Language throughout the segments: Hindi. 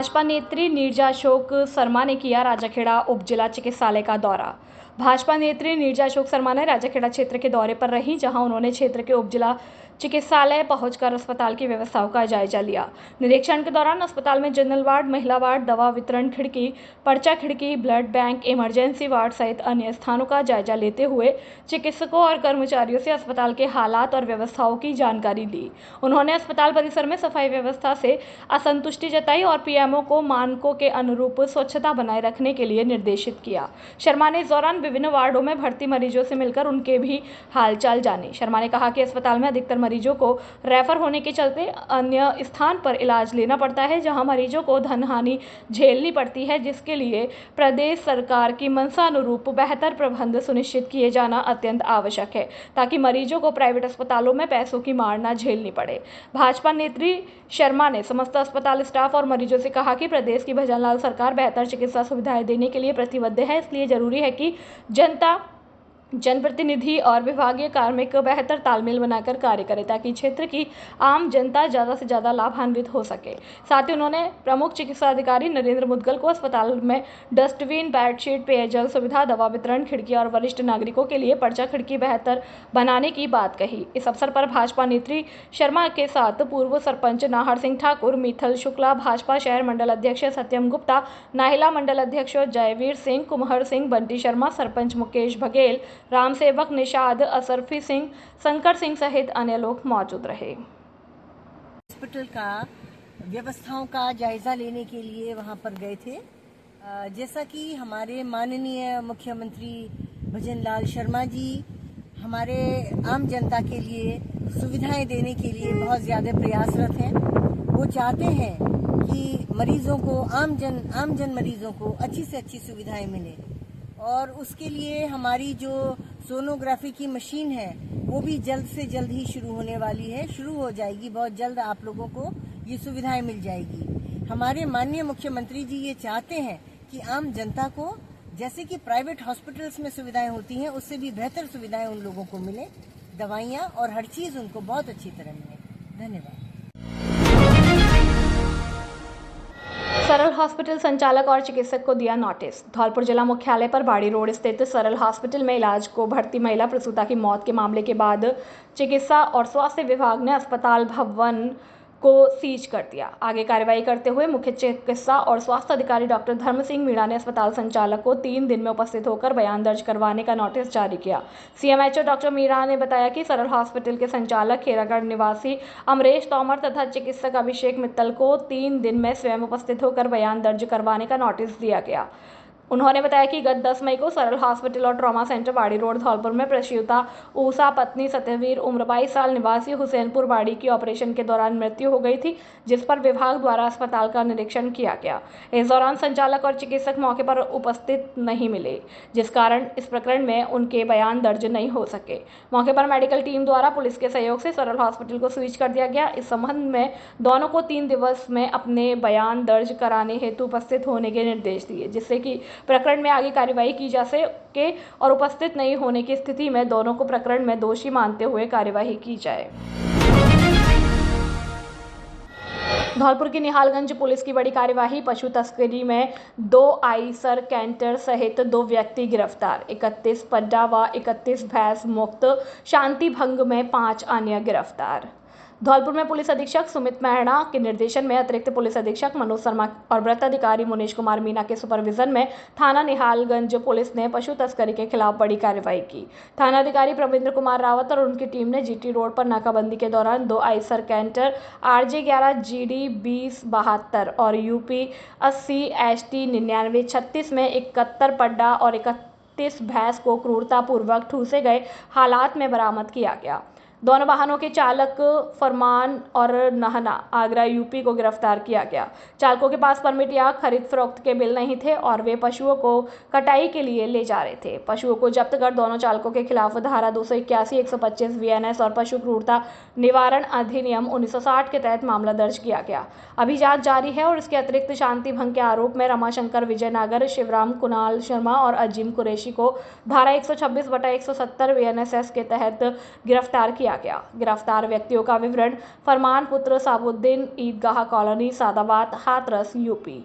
भाजपा नेत्री नीरजा अशोक शर्मा ने किया राजाखेड़ा उप जिला चिकित्सालय का दौरा। भाजपा नेत्री नीरजा अशोक शर्मा ने राजाखेड़ा क्षेत्र के दौरे पर रही, जहां उन्होंने क्षेत्र के उप जिला चिकित्सालय पहुंचकर अस्पताल की व्यवस्थाओं का जायजा लिया। निरीक्षण के दौरान अस्पताल में जनरल वार्ड, महिला वार्ड, दवा वितरण खिड़की, पर्चा खिड़की, ब्लड बैंक, इमरजेंसी वार्ड सहित अन्य स्थानों का जायजा लेते हुए चिकित्सकों और कर्मचारियों से अस्पताल के हालात और व्यवस्थाओं की जानकारी ली। उन्होंने अस्पताल परिसर में सफाई व्यवस्था से असंतुष्टि जताई और पीएमओ को मानकों के अनुरूप स्वच्छता बनाए रखने के लिए निर्देशित किया। शर्मा ने इस दौरान विभिन्न वार्डों में भर्ती मरीजों से मिलकर उनके भी हालचाल जाने। शर्मा ने कहा कि अस्पताल में अधिकतर मरीजों को रेफर होने के चलते अन्य स्थान पर इलाज लेना पड़ता है, जहां मरीजों को धन हानि झेलनी पड़ती है, जिसके लिए प्रदेश सरकार की मंशा अनुरूप बेहतर प्रबंध सुनिश्चित किए जाना अत्यंत आवश्यक है, ताकि मरीजों को प्राइवेट अस्पतालों में पैसों की मार न झेलनी पड़े। भाजपा नेत्री शर्मा ने समस्त अस्पताल स्टाफ और मरीजों से कहा कि प्रदेश की भजनलाल सरकार बेहतर चिकित्सा सुविधाएं देने के लिए प्रतिबद्ध है, इसलिए जरूरी है कि जनता, जनप्रतिनिधि और विभागीय कार्मिक बेहतर तालमेल बनाकर कार्य करें, ताकि क्षेत्र की आम जनता ज़्यादा से ज़्यादा लाभान्वित हो सके। साथ ही उन्होंने प्रमुख चिकित्सा अधिकारी नरेंद्र मुदगल को अस्पताल में डस्टबिन, बेडशीट, पेयजल सुविधा, दवा वितरण खिड़की और वरिष्ठ नागरिकों के लिए पर्चा खिड़की बेहतर बनाने की बात कही। इस अवसर पर भाजपा नेत्री शर्मा के साथ पूर्व सरपंच नाहर सिंह ठाकुर, मिथल शुक्ला, भाजपा शहर मंडल अध्यक्ष सत्यम गुप्ता, नाहिला मंडल अध्यक्ष जयवीर सिंह, कुमहर सिंह, बंटी शर्मा, सरपंच मुकेश बघेल, राम सेवक, निषाद, असरफी सिंह, शंकर सिंह सहित अन्य लोग मौजूद रहे। हॉस्पिटल का व्यवस्थाओं का जायजा लेने के लिए वहां पर गए थे। जैसा कि हमारे माननीय मुख्यमंत्री भजनलाल शर्मा जी हमारे आम जनता के लिए सुविधाएं देने के लिए बहुत ज़्यादा प्रयासरत हैं। वो चाहते हैं कि मरीजों को, आम जन मरीजों को अच्छी से अच्छी सुविधाएं मिले, और उसके लिए हमारी जो सोनोग्राफी की मशीन है वो भी जल्द से जल्द ही शुरू होने वाली है, शुरू हो जाएगी। बहुत जल्द आप लोगों को ये सुविधाएं मिल जाएगी। हमारे माननीय मुख्यमंत्री जी ये चाहते हैं कि आम जनता को जैसे कि प्राइवेट हॉस्पिटल्स में सुविधाएं होती हैं, उससे भी बेहतर सुविधाएं उन लोगों को मिले, दवाइयां और हर चीज उनको बहुत अच्छी तरह मिले। धन्यवाद। सरल हॉस्पिटल संचालक और चिकित्सक को दिया नोटिस। धौलपुर जिला मुख्यालय पर बाड़ी रोड स्थित सरल हॉस्पिटल में इलाज को भर्ती महिला प्रसूता की मौत के मामले के बाद चिकित्सा और स्वास्थ्य विभाग ने अस्पताल भवन को सीज कर दिया। आगे कार्रवाई करते हुए मुख्य चिकित्सा और स्वास्थ्य अधिकारी डॉक्टर धर्म सिंह मीणा ने अस्पताल संचालक को 3 दिन में उपस्थित होकर बयान दर्ज करवाने का नोटिस जारी किया। सीएमएचओ डॉक्टर मीणा ने बताया कि सरल हॉस्पिटल के संचालक खेरागढ़ निवासी अमरेश तोमर तथा चिकित्सक अभिषेक मित्तल को 3 दिन में स्वयं उपस्थित होकर बयान दर्ज करवाने का नोटिस दिया गया। उन्होंने बताया कि गत 10 मई को सरल हॉस्पिटल और ट्रॉमा सेंटर बाड़ी रोड धौलपुर में प्रसूता ऊषा पत्नी सत्यवीर उम्र 22 साल निवासी हुसैनपुर बाड़ी की ऑपरेशन के दौरान मृत्यु हो गई थी, जिस पर विभाग द्वारा अस्पताल का निरीक्षण किया गया। इस दौरान संचालक और चिकित्सक मौके पर उपस्थित नहीं मिले, जिस कारण इस प्रकरण में उनके बयान दर्ज नहीं हो सके। मौके पर मेडिकल टीम द्वारा पुलिस के सहयोग से सरल हॉस्पिटल को सीज कर दिया गया। इस संबंध में दोनों को 3 दिवस में अपने बयान दर्ज कराने हेतु उपस्थित होने के निर्देश दिए, जिससे कि प्रकरण में आगे कार्रवाई की जा सके और उपस्थित नहीं होने की स्थिति में दोनों को प्रकरण में दोषी मानते हुए कार्यवाही की जाए। धौलपुर की निहालगंज पुलिस की बड़ी कार्यवाही। पशु तस्करी में 2 आईसर कैंटर सहित 2 व्यक्ति गिरफ्तार। 31 पड्डा व 31 भैंस मुक्त। शांति भंग में 5 अन्य गिरफ्तार। धौलपुर में पुलिस अधीक्षक सुमित मेहड़ा के निर्देशन में अतिरिक्त पुलिस अधीक्षक मनोज शर्मा और वृत्त अधिकारी मुनीश कुमार मीना के सुपरविजन में थाना निहालगंज पुलिस ने पशु तस्करी के खिलाफ बड़ी कार्रवाई की। थाना अधिकारी प्रविंद्र कुमार रावत और उनकी टीम ने जीटी रोड पर नाकाबंदी के दौरान 2 आईसर कैंटर RJ 11 GD 2072 और UP 80 HT 9936 में 71 पड्डा और 31 भैंस को क्रूरतापूर्वक ठूसे गए हालात में बरामद किया गया। दोनों वाहनों के चालक फरमान और नहना आगरा UP को गिरफ्तार किया गया। चालकों के पास परमिट या खरीद फरोख्त के बिल नहीं थे और वे पशुओं को कटाई के लिए ले जा रहे थे। पशुओं को जब्त कर दोनों चालकों के खिलाफ धारा 281, 125 VNS और पशु क्रूरता निवारण अधिनियम 1960 के तहत मामला दर्ज किया गया। अभी जांच जारी है और इसके अतिरिक्त शांति भंग के आरोप में रमाशंकर विजयनगर, शिवराम कुणाल शर्मा और अजीम कुरैशी को धारा 126/170 VNSS के तहत गिरफ्तार किया किया गया। गिरफ्तार व्यक्तियों का विवरण फरमान पुत्र साबुद्दीन, ईदगाह कॉलोनी, सादाबाद, हाथरस, यूपी।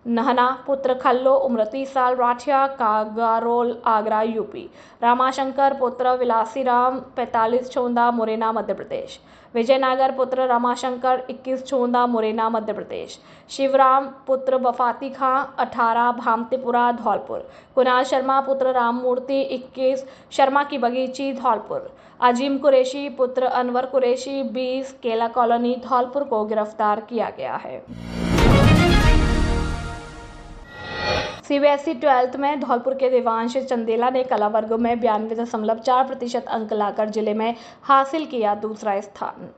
नहना पुत्र खल्लो, उम्र 30 साल, राठिया, कागारोल, आगरा, यूपी। रामाशंकर पुत्र विलासी राम, 45, छोंदा, मुरैना, मध्य प्रदेश। विजय नागर पुत्र रमाशंकर, 21, छोंदा, मुरैना, मध्य प्रदेश। शिवराम पुत्र बफाती खां, 18, भामतीपुरा, धौलपुर। कुणाल शर्मा पुत्र राममूर्ति, 21, शर्मा की बगीची, धौलपुर। अजीम कुरैशी पुत्र अनवर कुरैशी, 20, केला कॉलोनी, धौलपुर को गिरफ्तार किया गया है। सीबीएसई 12th में धौलपुर के देवांश चंदेला ने कला वर्ग में 92.4% अंक लाकर जिले में हासिल किया दूसरा स्थान।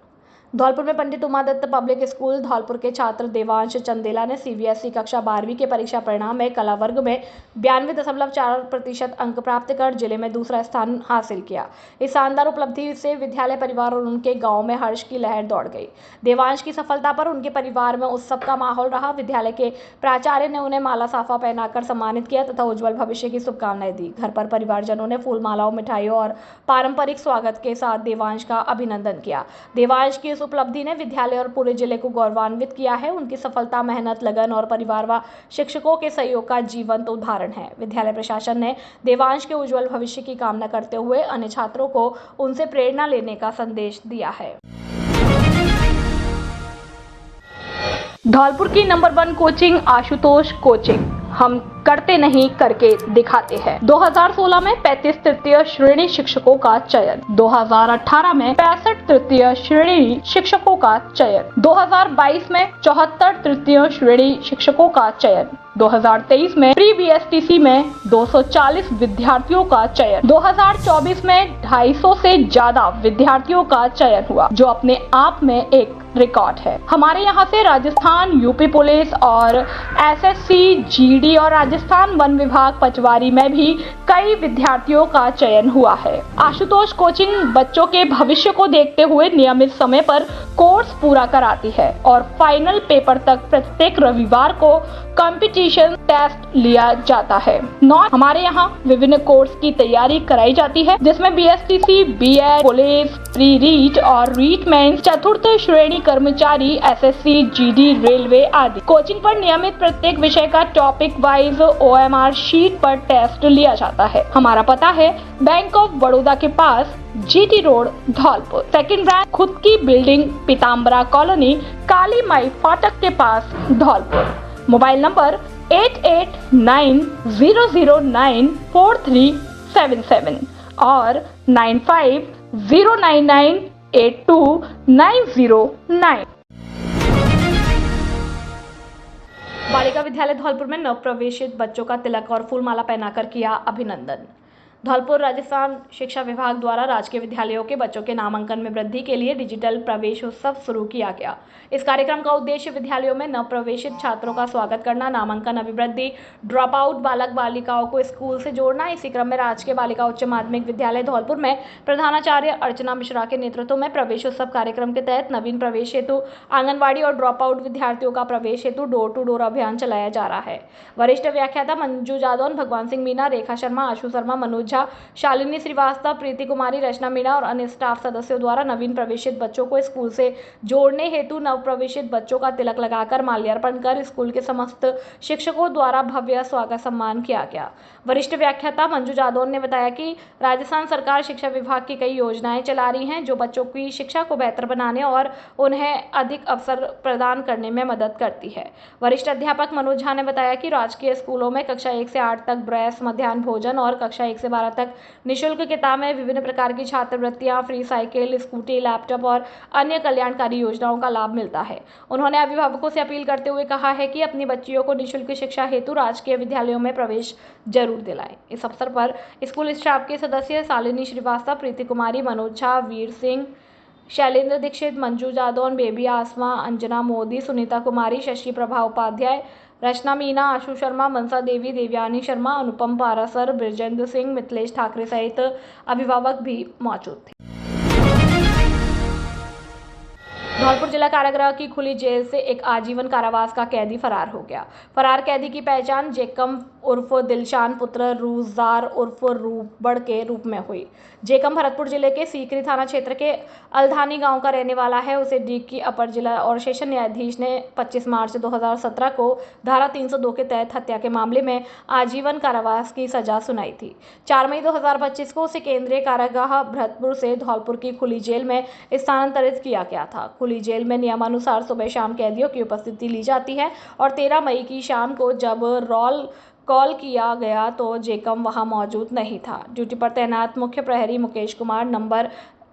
धौलपुर में पंडित उमादत्त पब्लिक स्कूल धौलपुर के छात्र देवांश चंदेला ने सीबीएसई कक्षा 12वीं के परीक्षा परिणाम में कला वर्ग में 92.4% अंक प्राप्त कर जिले में दूसरा स्थान हासिल किया। इस शानदार उपलब्धि से विद्यालय परिवार और उनके गांव में हर्ष की लहर दौड़ गई। देवांश की सफलता पर उनके परिवार में उत्सव का माहौल रहा। विद्यालय के प्राचार्य ने उन्हें माला साफा पहनाकर सम्मानित किया तथा उज्जवल भविष्य की शुभकामनाएं दी। घर पर परिवारजनों ने फूल मालाओं, मिठाइयों और पारंपरिक स्वागत के साथ देवांश का अभिनंदन किया। देवांश की इस उपलब्धि ने विद्यालय और पूरे जिले को गौरवान्वित किया है। उनकी सफलता मेहनत, लगन और परिवार व शिक्षकों के सहयोग का जीवंत उदाहरण है। विद्यालय प्रशासन ने देवांश के उज्जवल भविष्य की कामना करते हुए अन्य छात्रों को उनसे प्रेरणा लेने का संदेश दिया है। धौलपुर की नंबर 1 कोचिंग आशुतोष कोचिंग, हम करते नहीं करके दिखाते हैं। 2016 में 35 तृतीय श्रेणी शिक्षकों का चयन, 2018 में 65 तृतीय श्रेणी शिक्षकों का चयन, 2022 में 74 तृतीय श्रेणी शिक्षकों का चयन, 2023 में प्री बीएसटीसी में 240 विद्यार्थियों का चयन, 2024 में 250 से ज्यादा विद्यार्थियों का चयन हुआ, जो अपने आप में एक रिकॉर्ड है। हमारे यहाँ से राजस्थान, यूपी पुलिस और एसएससी, जीडी और राजस्थान वन विभाग पचवारी में भी कई विद्यार्थियों का चयन हुआ है। आशुतोष कोचिंग बच्चों के भविष्य को देखते हुए नियमित समय पर कोर्स पूरा कराती है और फाइनल पेपर तक प्रत्येक रविवार को कंपटीशन टेस्ट लिया जाता है। हमारे यहाँ विभिन्न कोर्स की तैयारी कराई जाती है, जिसमें BSTC, BEd, police, pre REET और रीट मेंस, चतुर्थ श्रेणी कर्मचारी, एसएससी, जीडी, रेलवे आदि। कोचिंग पर नियमित प्रत्येक विषय का टॉपिक वाइज ओएमआर शीट पर टेस्ट लिया जाता है। हमारा पता है बैंक ऑफ बड़ौदा के पास, GT road, Dholpur. Second branch खुद की बिल्डिंग, पीताम्बरा कॉलोनी, काली माई फाटक के पास, धौलपुर। मोबाइल नंबर 8890094377 और 9509982909। बालिका विद्यालय धौलपुर में नवप्रवेशित बच्चों का तिलक और फूलमाला पहनाकर किया अभिनंदन। धौलपुर राजस्थान शिक्षा विभाग द्वारा राजकीय विद्यालयों के बच्चों के नामांकन में वृद्धि के लिए डिजिटल प्रवेश उत्सव शुरू किया गया। इस कार्यक्रम का उद्देश्य विद्यालयों में नवप्रवेशित छात्रों का स्वागत करना, नामांकन अभिवृद्धि, ड्रॉप आउट बालक बालिकाओं को स्कूल से जोड़ना। इसी क्रम में राजकीय बालिका उच्च माध्यमिक विद्यालय धौलपुर में प्रधानाचार्य अर्चना मिश्रा के नेतृत्व में प्रवेश उत्सव कार्यक्रम के तहत नवीन प्रवेश हेतु आंगनबाड़ी और ड्रॉप आउट विद्यार्थियों का प्रवेश हेतु डोर टू डोर अभियान चलाया जा रहा है। वरिष्ठ व्याख्याता मंजू जादौन, भगवान सिंह मीना, रेखा शर्मा, आशु शर्मा, मनोज झा, शालिनी श्रीवास्तव, प्रीति कुमारी, रचना मीणा और अन्य स्टाफ सदस्यों द्वारा नवीन प्रवेशित बच्चों को स्कूल से जोड़ने हेतु नवप्रवेशित बच्चों का तिलक लगाकर माल्यार्पण कर स्कूल के समस्त शिक्षकों द्वारा भव्य स्वागत सम्मान किया गया। वरिष्ठ व्याख्याता मंजू जादौन ने बताया कि राजस्थान सरकार शिक्षा विभाग की कई योजनाएं चला रही हैं, जो बच्चों की शिक्षा को बेहतर बनाने और उन्हें अधिक अवसर प्रदान करने में मदद करती है। वरिष्ठ अध्यापक मनोज झा ने बताया कि राजकीय स्कूलों में कक्षा 1 से 8 तक ब्रेस, मध्याह्न भोजन और कक्षा 1 से 12 तक निःशुल्क किताबें, विभिन्न प्रकार की छात्रवृत्तियां, फ्री साइकिल, स्कूटी, लैपटॉप और अन्य कल्याणकारी योजनाओं का लाभ मिलता है। उन्होंने अभिभावकों से अपील करते हुए कहा है कि अपनी बच्चियों को निःशुल्क शिक्षा हेतु राजकीय विद्यालयों में प्रवेश जरूर दिलाएं। इस अवसर पर स्कूल स्टाफ के सदस्य शालिनी श्रीवास्तव, प्रीति कुमारी, मनोज झा, वीर सिंह, शैलेंद्र दीक्षित, मंजू जादौन, बेबी आसमा, अंजना मोदी, सुनीता कुमारी, शशि प्रभा उपाध्याय, रचना मीना, आशु शर्मा, मनसा देवी, देवयानी शर्मा, अनुपम पारासर, ब्रजेंद्र सिंह, मिथिलेश ठाकरे सहित अभिभावक भी मौजूद थे। धौलपुर जिला कारागृह की खुली जेल से एक आजीवन कारावास का कैदी फरार हो गया। फरार कैदी की पहचान जेकम उर्फ दिलशान पुत्र रूजदार उर्फ रूबड़ के रूप में हुई। जेकम भरतपुर जिले के सीकरी थाना क्षेत्र के अलधानी गांव का रहने वाला है। उसे डीग की अपर जिला और सेशन न्यायाधीश ने 25 मार्च 2017 को धारा 302 के तहत हत्या के मामले में आजीवन कारावास की सजा सुनाई थी। 4 मई 2025 को उसे केंद्रीय कारागाह भरतपुर से धौलपुर की खुली जेल में स्थानांतरित किया गया था। खुली जेल में नियमानुसार सुबह शाम कैदियों की उपस्थिति ली जाती है और 13 मई की शाम को जब रोल कॉल किया गया तो जेकम वहां मौजूद नहीं था। ड्यूटी पर तैनात मुख्य प्रहरी मुकेश कुमार नंबर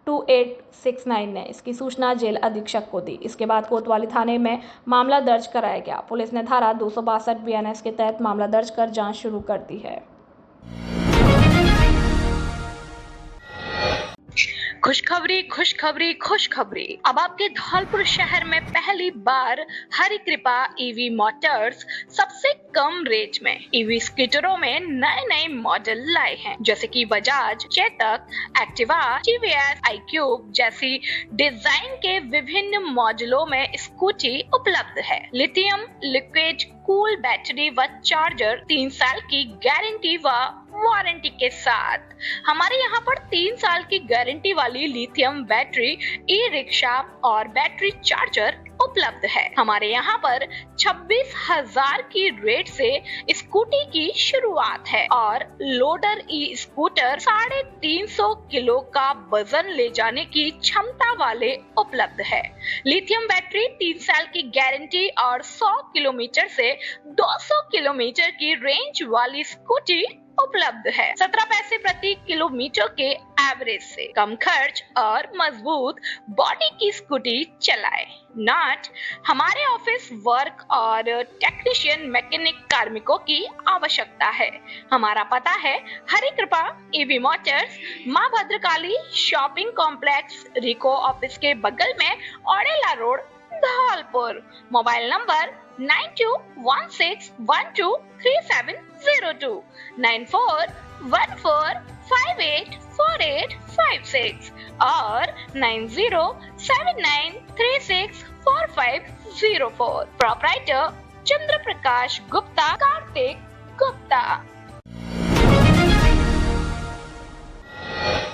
2869 ने इसकी सूचना जेल अधीक्षक को दी। इसके बाद कोतवाली थाने में मामला दर्ज कराया गया। पुलिस ने धारा 262 BNS के तहत मामला दर्ज कर जांच शुरू कर दी है। खुशखबरी खुशखबरी खुशखबरी। अब आपके धौलपुर शहर में पहली बार हरि कृपा ईवी मोटर्स सबसे कम रेट में ईवी स्कूटरों में नए नए मॉडल लाए हैं, जैसे कि Bajaj, Chetak, Activa, TVS, iQube जैसी डिजाइन के विभिन्न मॉडलों में स्कूटी उपलब्ध है। लिथियम लिक्विड कूल बैटरी व चार्जर 3 साल की गारंटी व वारंटी के साथ। हमारे यहाँ पर 3 साल की गारंटी वाली लिथियम बैटरी, ई रिक्शा और बैटरी चार्जर उपलब्ध है। हमारे यहाँ पर 26,000 की रेट से स्कूटी की शुरुआत है और लोडर ई स्कूटर 350 किलो का वजन ले जाने की क्षमता वाले उपलब्ध है। लिथियम बैटरी 3 साल की गारंटी और 100 किलोमीटर से 200 किलोमीटर की रेंज वाली स्कूटी उपलब्ध है। 17 पैसे प्रति किलोमीटर के एवरेज से कम खर्च और मजबूत बॉडी की स्कूटी चलाए। नॉट हमारे ऑफिस वर्क और टेक्नीशियन मैकेनिक कार्मिकों की आवश्यकता है। हमारा पता है हरि कृपा ईवी मोटर्स, माँ भद्रकाली शॉपिंग कॉम्प्लेक्स, रिको ऑफिस के बगल में Odela road, Dholpur. Mobile number 9216123702, 9414584856 और 9079364504। प्रोप्राइटर चंद्र प्रकाश गुप्ता, कार्तिक गुप्ता।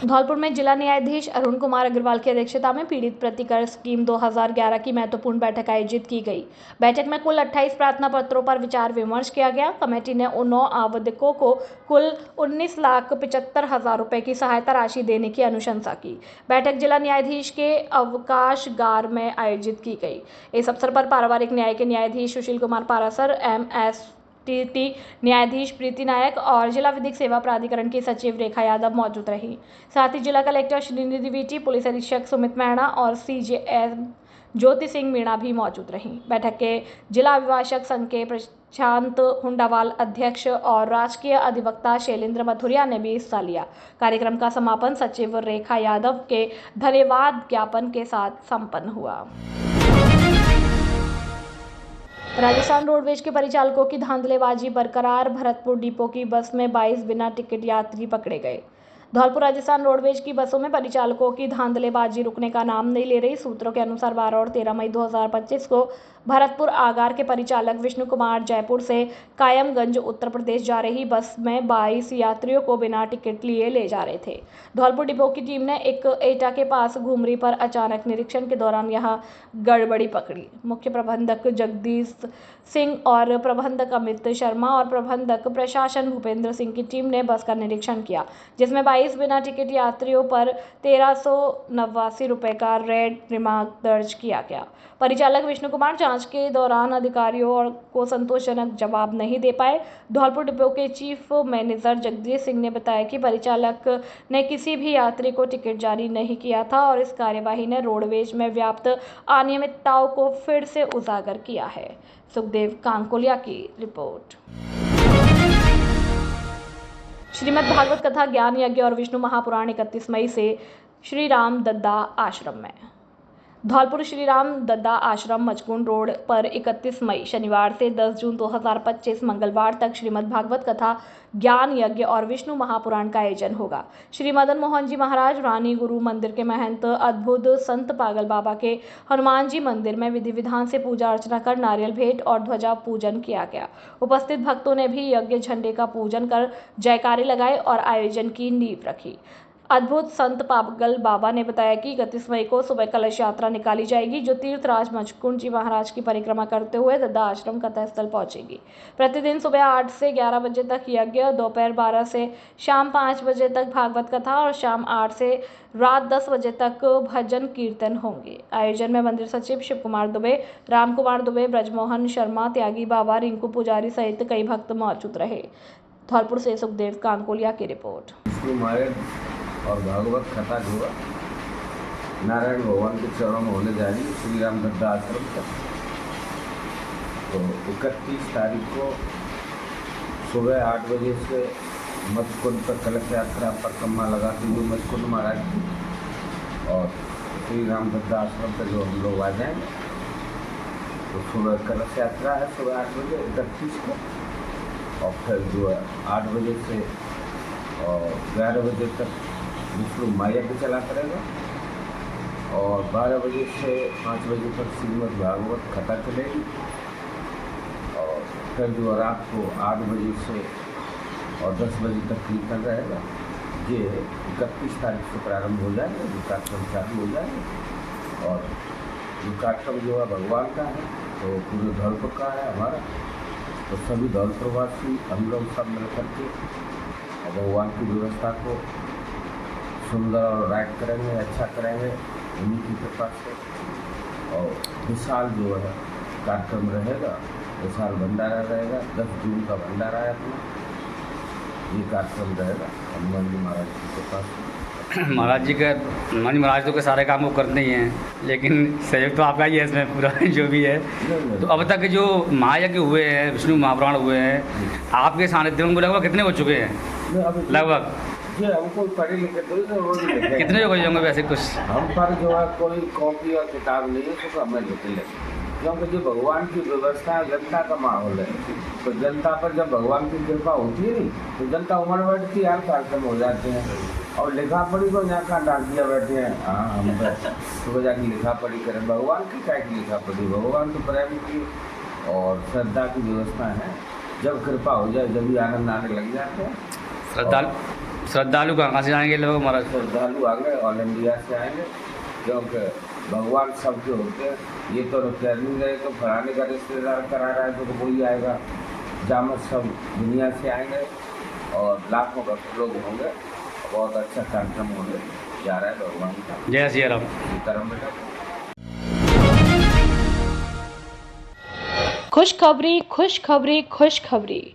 धौलपुर में जिला न्यायाधीश अरुण कुमार अग्रवाल की अध्यक्षता में पीड़ित प्रतिकर स्कीम 2011 की महत्वपूर्ण बैठक आयोजित की गई। बैठक में कुल 28 प्रार्थना पत्रों पर विचार विमर्श किया गया। कमेटी ने 9 आवेदकों को कुल 19,75,000 रुपए की सहायता राशि देने की अनुशंसा की। बैठक जिला न्यायाधीश के अवकाशगार में आयोजित की गई। इस अवसर पर पारिवारिक न्याय के न्यायाधीश सुशील कुमार पारासर, MSTT न्यायाधीश प्रीति नायक और जिला विधिक सेवा प्राधिकरण की सचिव रेखा यादव मौजूद रही। साथ ही जिला कलेक्टर श्रीनिधि वीटी, पुलिस अधीक्षक सुमित मैणा और CJM ज्योति सिंह मीणा भी मौजूद रहीं। बैठक के जिला अभिभाषक संघ के प्रशांत हुंडावाल अध्यक्ष और राजकीय अधिवक्ता शैलेंद्र मथुरिया ने भी हिस्सा लिया। कार्यक्रम का समापन सचिव रेखा यादव के धन्यवाद ज्ञापन के साथ संपन्न हुआ। राजस्थान रोडवेज के परिचालकों की धांधलेबाजी बरकरार, भरतपुर डिपो की बस में 22 बिना टिकट यात्री पकड़े गए। धौलपुर राजस्थान रोडवेज की बसों में परिचालकों की धांधलेबाजी रुकने का नाम नहीं ले रही। सूत्रों के अनुसार 12 और 13 मई 2025 को भरतपुर आगार के परिचालक विष्णु कुमार जयपुर से कायमगंज उत्तर प्रदेश जा रही बस में 22 यात्रियों को बिना टिकट लिए ले जा रहे थे। धौलपुर डिपो की टीम ने एक एटा के पास घुमरी पर अचानक निरीक्षण के दौरान यहां गड़बड़ी पकड़ी। मुख्य प्रबंधक जगदीश सिंह और प्रबंधक अमित शर्मा और प्रबंधक प्रशासन भूपेंद्र सिंह की टीम ने बस का निरीक्षण किया, जिसमें 22 बिना टिकट यात्रियों पर 1389 रुपए का रेड रिमार्क दर्ज किया गया। परिचालक विष्णु कुमार जांच के दौरान अधिकारियों को संतोषजनक जवाब नहीं दे पाए। धौलपुर डिपो के चीफ मैनेजर जगदीश सिंह ने बताया कि परिचालक ने किसी भी यात्री को टिकट जारी नहीं किया था और इस कार्यवाही ने रोडवेज में व्याप्त अनियमितताओं को फिर से उजागर किया है। सुखदेव कांकोलिया की रिपोर्ट। श्रीमद् भागवत कथा ज्ञान यज्ञ और विष्णु महापुराण 31 मई से श्री राम दद्दा आश्रम में। धौलपुर श्री राम दद्दा आश्रम मचकुंड रोड पर 31 मई शनिवार से 10 जून 2025 मंगलवार तक श्रीमद् भागवत कथा, ज्ञान यज्ञ और विष्णु महापुराण का आयोजन होगा। श्री मदन मोहन जी महाराज रानी गुरु मंदिर के महंत अद्भुत संत पागल बाबा के हनुमान जी मंदिर में विधि विधान से पूजा अर्चना कर नारियल भेंट और ध्वजा पूजन किया गया। उपस्थित भक्तों ने भी यज्ञ झंडे का पूजन कर जयकारे लगाए और आयोजन की नींव रखी। अद्भुत संत पागल बाबा ने बताया कि 31 मई को सुबह कलश यात्रा निकाली जाएगी, जो तीर्थराज मचकुंड जी महाराज की परिक्रमा करते हुए दद्दा आश्रम कथा स्थल पहुंचेगी। प्रतिदिन सुबह 8 से 11 बजे तक यज्ञ, दोपहर 12 से शाम 5 बजे तक भागवत कथा और शाम 8 से रात 10 बजे तक भजन कीर्तन होंगे। आयोजन में मंदिर सचिव शिव कुमार दुबे, राम कुमार दुबे, ब्रजमोहन शर्मा, त्यागी बाबा, रिंकू पुजारी सहित कई भक्त मौजूद रहे। धौलपुर से सुखदेव कांकोलिया की रिपोर्ट। और भागवत कथा जो है नारायण भगवान के चरणों में होने जा रही है श्री राम दद्दा आश्रम तक। तो 31 तारीख को सुबह 8 बजे से मचकुंड पर कलश यात्रा परिक्रमा लगाते हुए मचकुंड महाराज की और श्री राम दद्दा आश्रम पर जो हम लोग आ जाएंगे। तो सुबह कलश यात्रा है सुबह 8 बजे 31 को, और फिर जो है 8 बजे से और 11 बजे तक विष्णु माया पे चला करेगा, और 12 बजे से 5 बजे तक श्रीमद् भागवत कथा चलेगी, और फिर जो रात को 8 बजे से और 10 बजे तक कीर्तन रहेगा। ये 31 तारीख से प्रारंभ हो जाएगा, ये कार्यक्रम चालू हो जाएगा। और ये कार्यक्रम जो है भगवान का है, तो पूरे धौलपुर का है हमारा। तो सभी धौलपुरवासी हम लोग सब मिल करके और भगवान की व्यवस्था को सुंदर और राइट करेंगे, अच्छा करेंगे उन्हीं की कृपा से। और विशाल जो है कार्यक्रम रहेगा, विशाल भंडारा रहेगा। 10 जून का भंडारा है अपना, ये कार्यक्रम रहेगा हनुमान जी महाराज की कृपा से। महाराज जी तो के सारे काम वो करते ही हैं, लेकिन सहयोग तो आपका ही है इसमें पूरा जो भी है। तो अब तक जो महायज्ञ हुए हैं, विष्णु महापुराण हुए हैं, आपके सानिध्य में लगभग कितने हो चुके हैं? लगभग हमको पढ़े लिखे तो कितने हो गए होंगे वैसे कुछ? हम पर जो है कोई कॉपी और किताब नहीं है, तो हमें लिखे लगे, क्योंकि जो भगवान की व्यवस्था है, जनता का माहौल है। तो जनता पर जब भगवान की कृपा होती है नहीं, तो जनता उम्र बैठती हर कार्यक्रम हो जाते हैं। और लिखा पढ़ी को यहाँ का डांटिया बैठे हैं, हाँ हम सुबह जाके लिखा पढ़ी करें। भगवान की क्या की लिखा पढ़ी, भगवान तो प्रेम की और श्रद्धा की व्यवस्था है। जब कृपा हो जाए जब भी आनंद आने लग जाते हैं। श्रद्धालु कहाँ से आएंगे लोग महाराज? श्रद्धालु आ गए, ऑल इंडिया से आएंगे, क्योंकि भगवान सबके होते हैं। ये तो रुपया नहीं रहे तो फलाने का रिश्तेदार करा रहा है तो वही आएगा। जामत सब दुनिया से आएंगे और लाखों का लोग होंगे। बहुत अच्छा कार्यक्रम होने जा रहा है भगवान का। जय श्री राम। सीताराम बेटा। खुशखबरी खुशखबरी खुशखबरी।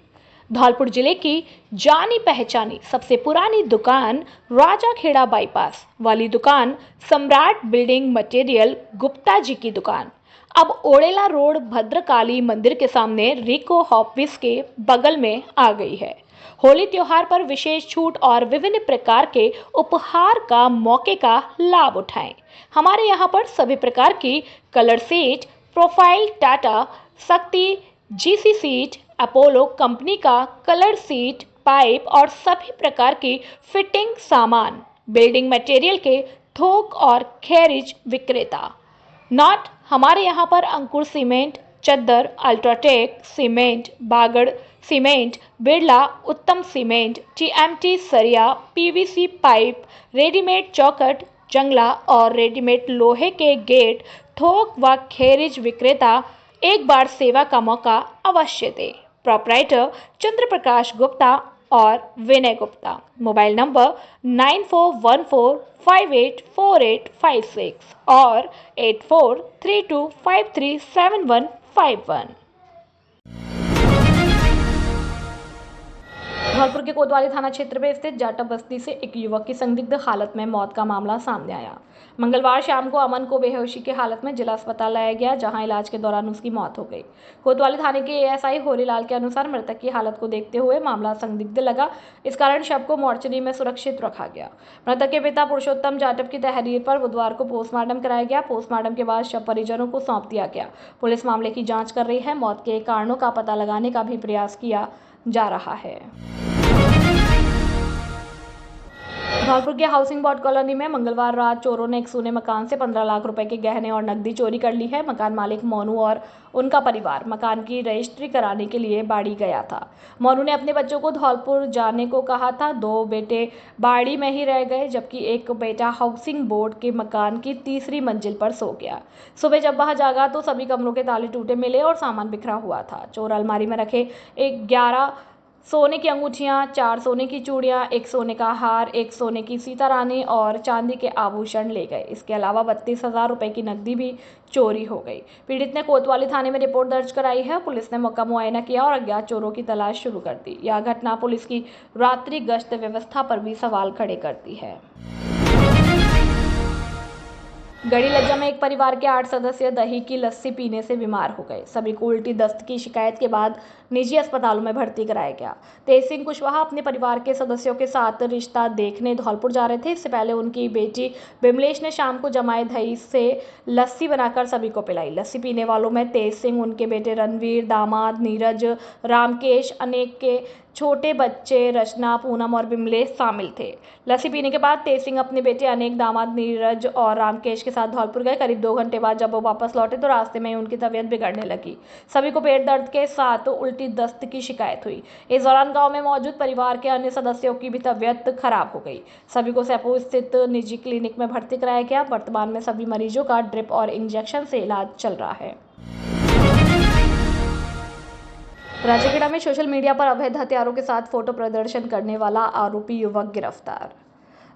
धौलपुर जिले की जानी पहचानी सबसे पुरानी दुकान राजाखेड़ा बाईपास वाली दुकान सम्राट बिल्डिंग मटेरियल गुप्ता जी की दुकान अब ओड़ेला रोड भद्रकाली मंदिर के सामने रिको ऑफिस के बगल में आ गई है। होली त्योहार पर विशेष छूट और विभिन्न प्रकार के उपहार का मौके का लाभ उठाएं। हमारे यहाँ पर सभी प्रकार की कलर सीट, प्रोफाइल, टाटा, शक्ति, जीसी सीट, अपोलो कंपनी का कलर सीट, पाइप और सभी प्रकार की फिटिंग सामान, बिल्डिंग मटेरियल के थोक और खैरिज विक्रेता। नॉट हमारे यहाँ पर अंकुर सीमेंट, चद्दर, अल्ट्राटेक सीमेंट, बागड़ सीमेंट, बिरला उत्तम सीमेंट, टीएमटी सरिया, पीवीसी पाइप, रेडीमेड चौखट, जंगला और रेडीमेड लोहे के गेट, थोक व खैरिज विक्रेता एक बार सेवा का मौका अवश्य दें। प्रोपराइटर चंद्र प्रकाश गुप्ता और विनय गुप्ता। मोबाइल नंबर 9414584856 और 8432537151। धौलपुर के कोतवाली थाना क्षेत्र में स्थित जाटव बस्ती से एक युवक की संदिग्ध हालत में मौत का मामला सामने आया। मंगलवार शाम को अमन को बेहोशी की हालत में जिला अस्पताल लाया गया, जहां इलाज के दौरान उसकी मौत हो गई। कोतवाली थाने के एएसआई होरीलाल के अनुसार मृतक की हालत को देखते हुए मामला संदिग्ध लगा, इस कारण शव को मोर्चरी में सुरक्षित रखा गया। मृतक के पिता पुरुषोत्तम जाटव की तहरीर पर बुधवार को पोस्टमार्टम कराया गया। पोस्टमार्टम के बाद शव परिजनों को सौंप दिया गया। पुलिस मामले की जाँच कर रही है। मौत के कारणों का पता लगाने का भी प्रयास किया जा रहा है। धौलपुर के हाउसिंग बोर्ड कॉलोनी में मंगलवार रात चोरों ने एक सूने मकान से 15 लाख रुपए के गहने और नकदी चोरी कर ली है। मकान मालिक मोनू और उनका परिवार मकान की रजिस्ट्री कराने के लिए बाड़ी गया था। मोनू ने अपने बच्चों को धौलपुर जाने को कहा था। 2 बेटे बाड़ी में ही रह गए, जबकि एक बेटा हाउसिंग बोर्ड के मकान की तीसरी मंजिल पर सो गया। सुबह जब वह जागा तो सभी कमरों के ताले टूटे मिले और सामान बिखरा हुआ था। चोर अलमारी में रखे 11 सोने की अंगूठियां, 4 सोने की चूड़ियां, 1 सोने का हार, 1 सोने की सीता रानी और चांदी के आभूषण ले गए। इसके अलावा 32,000 रुपए की नकदी भी चोरी हो गई। पीड़ित ने कोतवाली थाने में रिपोर्ट दर्ज कराई है। पुलिस ने मौका मुआयना किया और अज्ञात चोरों की तलाश शुरू कर दी। यह घटना पुलिस की रात्रि गश्त व्यवस्था पर भी सवाल खड़े करती है। गड़ी लज्जा में एक परिवार के 8 सदस्य दही की लस्सी पीने से बीमार हो गए। सभी को उल्टी दस्त की शिकायत के बाद निजी अस्पतालों में भर्ती कराया गया। तेज सिंह कुशवाहा अपने परिवार के सदस्यों के साथ रिश्ता देखने धौलपुर जा रहे थे। इससे पहले उनकी बेटी बिमलेश ने शाम को जमाए दही से लस्सी बनाकर सभी को पिलाई। लस्सी पीने वालों में तेज सिंह, उनके बेटे रणवीर, दामाद नीरज, रामकेश, अनेक के छोटे बच्चे रचना, पूनम और बिमलेश शामिल थे। लस्सी पीने के बाद तेज सिंह अपने बेटे अनेक, दामाद नीरज और रामकेश के साथ धौलपुर गए। करीब 2 घंटे बाद जब वो वापस लौटे तो रास्ते में उनकी तबीयत बिगड़ने लगी। सभी को पेट दर्द के साथ उल्टी दस्त की शिकायत हुई। इस दौरान गांव में मौजूद परिवार के अन्य सदस्यों की भी तबीयत खराब हो गई। सभी को सैपू स्थित निजी क्लिनिक में भर्ती कराया गया। वर्तमान में सभी मरीजों का ड्रिप और इंजेक्शन से इलाज चल रहा है। राजाखेड़ा में सोशल मीडिया पर अवैध हथियारों के साथ फोटो प्रदर्शन करने वाला आरोपी युवक गिरफ्तार।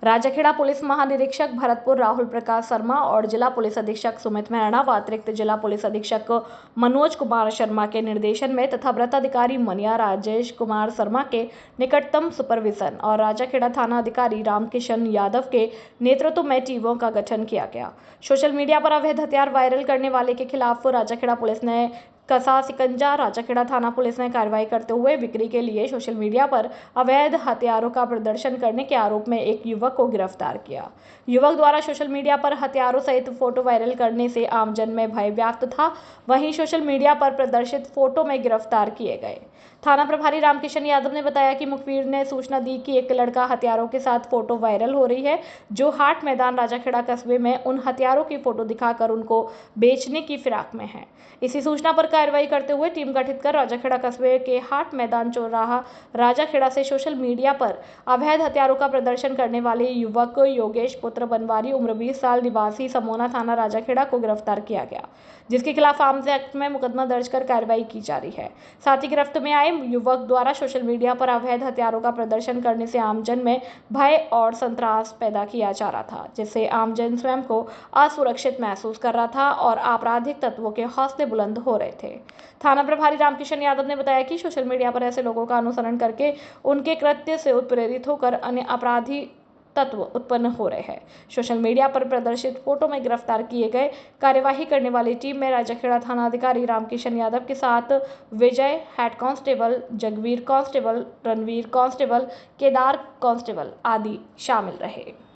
राजाखेड़ा पुलिस महानिरीक्षक भरतपुर राहुल प्रकाश शर्मा और जिला पुलिस अधीक्षक सुमित मैणा व अतिरिक्त जिला पुलिस अधीक्षक मनोज कुमार शर्मा के निर्देशन में तथा व्रताधिकारी मनिया राजेश कुमार शर्मा के निकटतम सुपरविजन और राजाखेड़ा थाना अधिकारी रामकिशन यादव के नेतृत्व में टीमों का गठन किया गया। सोशल मीडिया पर अवैध हथियार वायरल करने वाले के खिलाफ राजाखेड़ा पुलिस ने कसा सिकंजा। राजाखेड़ा थाना पुलिस ने कार्रवाई करते हुए बिक्री के लिए सोशल मीडिया पर अवैध हथियारों का प्रदर्शन करने के आरोप में एक युवक को गिरफ्तार किया। युवक द्वारा सोशल मीडिया पर हथियारों सहित फोटो वायरल करने से आमजन में भय व्याप्त था। वहीं सोशल मीडिया पर प्रदर्शित फोटो में गिरफ्तार किए गए। थाना प्रभारी रामकिशन यादव ने बताया कि मुखबिर ने सूचना दी कि एक लड़का हथियारों के साथ फोटो वायरल हो रही है, जो हाट मैदान राजाखेड़ा कस्बे में उन हथियारों की फोटो दिखाकर उनको बेचने की फिराक में है। इसी सूचना पर कार्रवाई करते हुए टीम गठित कर राजाखेड़ा कस्बे के हाट मैदान चौराहा राजाखेड़ा से सोशल मीडिया पर अवैध हथियारों का प्रदर्शन करने वाले युवक योगेश पुत्र बनवारी उम्र 20 साल निवासी समोना थाना राजाखेड़ा को गिरफ्तार किया गया, जिसके खिलाफ आर्म्स एक्ट में मुकदमा दर्ज कर कार्रवाई की जा रही है। साथ ही गिरफ्त में आए युवक द्वारा सोशल मीडिया पर अवैध हथियारों का प्रदर्शन करने से आमजन में भय और संत्रास पैदा किया जा रहा था, जिससे आमजन स्वयं को असुरक्षित महसूस कर रहा था और आपराधिक तत्वों के हौसले बुलंद हो रहे थे। थाना प्रभारी रामकिशन यादव ने बताया कि सोशल मीडिया पर ऐसे लोगों का अनुसरण करके उनके कृत्य से उत्प्रेरित होकर अन्य अपराधी तत्व उत्पन्न हो रहे हैं। सोशल मीडिया पर प्रदर्शित फोटो में गिरफ्तार किए गए कार्यवाही करने वाली टीम में राजाखेड़ा थाना अधिकारी रामकिशन यादव के साथ Vijay head constable, Jagveer constable, Ranveer constable, Kedar constable आदि शामिल रहे।